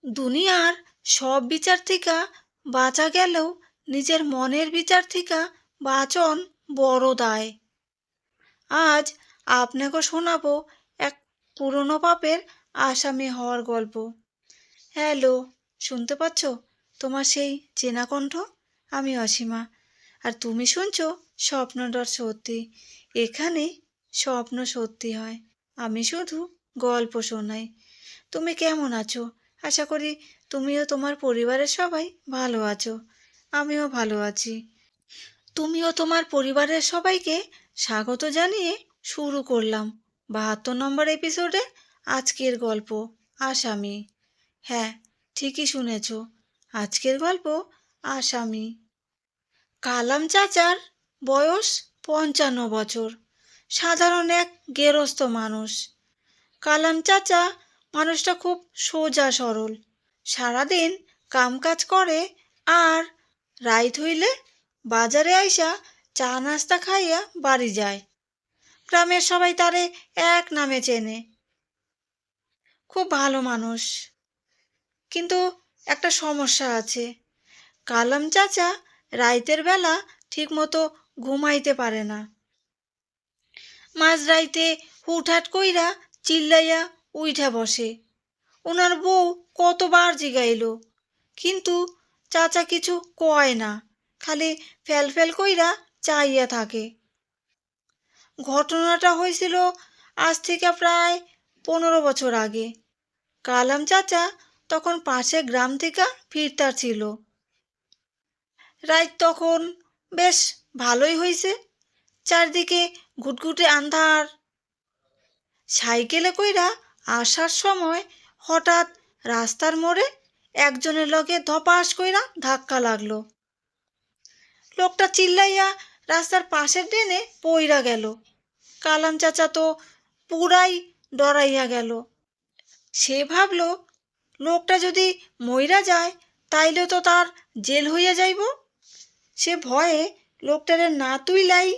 দুনিয়ার সব বিচার থেকে বাঁচা গেলেও নিজের মনের বিচার থেকে বাঁচন বড় দায়। আজ আপনাকে শোনাবো এক পুরনো পাপের আসামি হওয়ার গল্প। হ্যালো, শুনতে পাচ্ছ তোমার সেই চেনা কণ্ঠ? আমি অসীমা, আর তুমি শুনছো স্বপ্নডট সত্যি। এখানে স্বপ্ন সত্যি হয়, আমি শুধু গল্প শোনাই। তুমি কেমন আছো? আশা করি তুমিও তোমার পরিবারের সবাই ভালো আছো। আমিও ভালো আছি। তুমিও তোমার পরিবারের সবাইকে স্বাগত জানিয়ে শুরু করলাম 72 নম্বর এপিসোডে আজকের গল্প আসামি। হ্যাঁ, ঠিকই শুনেছ, আজকের গল্প আসামি। কালাম চাচার বয়স 55 বছর, সাধারণ এক গেরস্থ মানুষ। কালাম চাচা মানুষটা খুব সোজা সরল, সারাদিন কামকাজ করে আর রাইত হইলে বাজারে আইসা চা নাস্তা খাইয়া বাড়ি যায়। গ্রামের সবাই তারে এক নামে চেনে। খুব ভালো মানুষ, কিন্তু একটা সমস্যা আছে। কালাম চাচা রাইতের বেলা ঠিকমতো ঘুমাইতে পারে না। মাঝরাইতে হুটহাট কইরা চিল্লাইয়া উইঠা বসে। ওনার বউ কতবার জিগাইল, কিন্তু চাচা কিছু কয় না, খালি ফেল ফেল কইরা চাইয়া থাকে। ঘটনাটা হয়েছিল আজ থেকে প্রায় 15 বছর আগে। কালাম চাচা তখন পাশে গ্রাম থেকে ফিরতার ছিল। রাত তখন বেশ ভালোই হয়েছে, চারদিকে ঘুটঘুটে আন্ধার। সাইকেলে কইরা আসার সময় হঠাৎ রাস্তার মোড়ে একজনের লগে ধপাস কইরা ধাক্কা লাগলো। লোকটা চিল্লাইয়া রাস্তার পাশের ড্রেনে পইরা গেল। কালাম চাচা তো পুরাই ডরাইয়া গেল। সে ভাবল, লোকটা যদি মইরা যায় তাইলে তো তার জেল হইয়া যাইব। সে ভয়ে লোকটারে না তুইলাই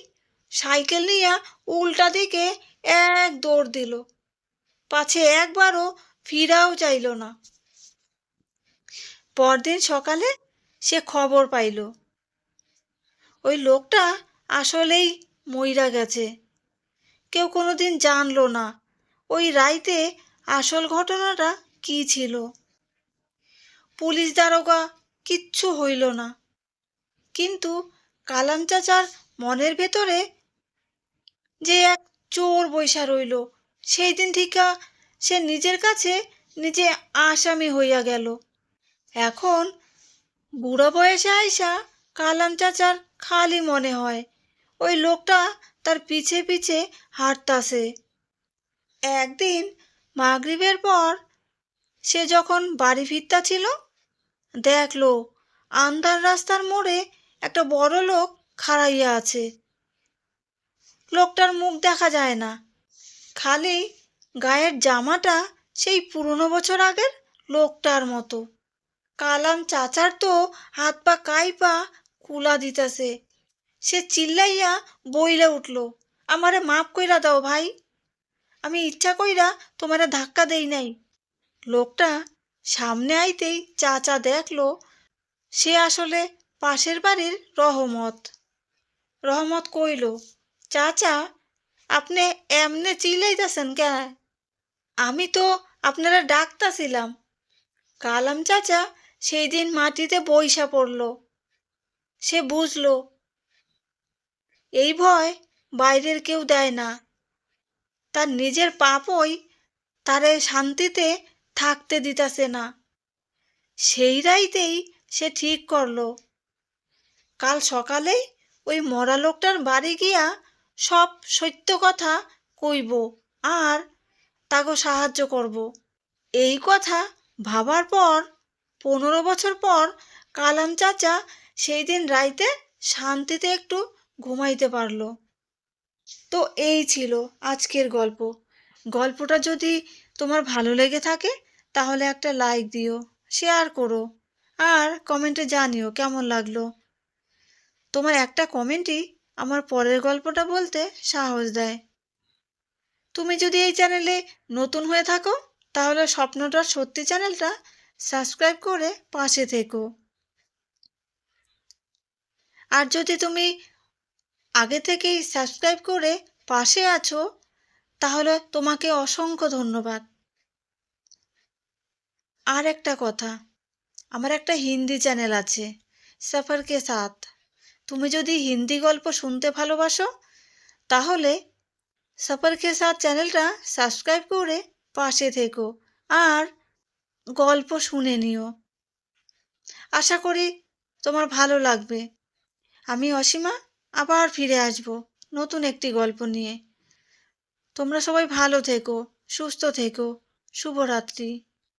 সাইকেল নিয়া উল্টা দিকে এক দৌড় দিল, পাছে একবারও ফিরাও চাইল না। পরদিন সকালে সে খবর পাইল ওই লোকটা আসলেই মইরা গেছে। কেউ কোনোদিন জানলো না ওই রাইতে আসল ঘটনাটা কি ছিল। পুলিশ দারোগা কিচ্ছু হইল না, কিন্তু কালাম চাচার মনের ভেতরে যে এক চোর বইসা রইল, সেই দিন থেকে সে নিজের কাছে নিজে আসামি হইয়া গেল। এখন বুড়া বয়সে আইসা কালাম চাচার খালি মনে হয় ওই লোকটা তার পিছে পিছে হাঁটতাছে। একদিন মাগরিবের পর সে যখন বাড়ি ফিরতা ছিল, দেখলো আন্ধার রাস্তার মোড়ে একটা বড় লোক খাড়াইয়া আছে। লোকটার মুখ দেখা যায় না, খালি গায়ের জামাটা সেই পুরনো বছর আগের লোকটার মতো। কালাম চাচার তো হাত পা কাইপা কুলা দিতেছে। সে চিল্লাইয়া বইলে উঠল, আমারে মাফ কইরা দাও ভাই, আমি ইচ্ছা কইরা তোমারে ধাক্কা দেই নাই। লোকটা সামনে আইতেই চাচা দেখলো সে আসলে পাশের বাড়ির রহমত। রহমত কইল, চাচা আপনি এমনে চিল্লাইতেছেন কেন? আমি তো আপনারা ডাকতাছিলাম। কালাম চাচা সেই দিন মাটিতে বইসা পড়ল। সে বুঝল এই ভয় বাইরের কেউ দেয় না, তার নিজের পাপই তারে শান্তিতে থাকতে দিতেছে না। সেই রাইতেই সে ঠিক করল, কাল সকালে ওই মরা লোকটার বাড়ি গিয়া সব সত্য কথা কইব আর তাকে সাহায্য করব। এই কথা ভাবার পর 15 বছর পর কালাম চাচা সেই দিন রাইতে শান্তিতে একটু ঘুমাইতে পারল। তো এই ছিল আজকের গল্প। গল্পটা যদি তোমার ভালো লেগে থাকে তাহলে একটা লাইক দিও, শেয়ার করো, আর কমেন্টে জানিও কেমন লাগলো। তোমার একটা কমেন্টই আমার পরের গল্পটা বলতে সাহস দেয়। তুমি যদি এই চ্যানেলে নতুন হয়ে থাকো তাহলে স্বপ্নটার সত্যি চ্যানেলটা সাবস্ক্রাইব করে পাশে থেকো। আর যদি তুমি আগে থেকেই সাবস্ক্রাইব করে পাশে আছো, তাহলে তোমাকে অসংখ্য ধন্যবাদ। আর একটা কথা, আমার একটা হিন্দি চ্যানেল আছে, সফর কে সাথ। তুমি যদি হিন্দি গল্প শুনতে ভালোবাসো, তাহলে সফর কে সাথ চ্যানেলটা সাবস্ক্রাইব করে পাশে থেকো আর গল্প শুনে নিও। আশা করি তোমার ভালো লাগবে। আমি অসীমা আবার ফিরে আসব নতুন একটি গল্প নিয়ে। তোমরা সবাই ভালো থেকো, সুস্থ থেকো। শুভরাত্রি।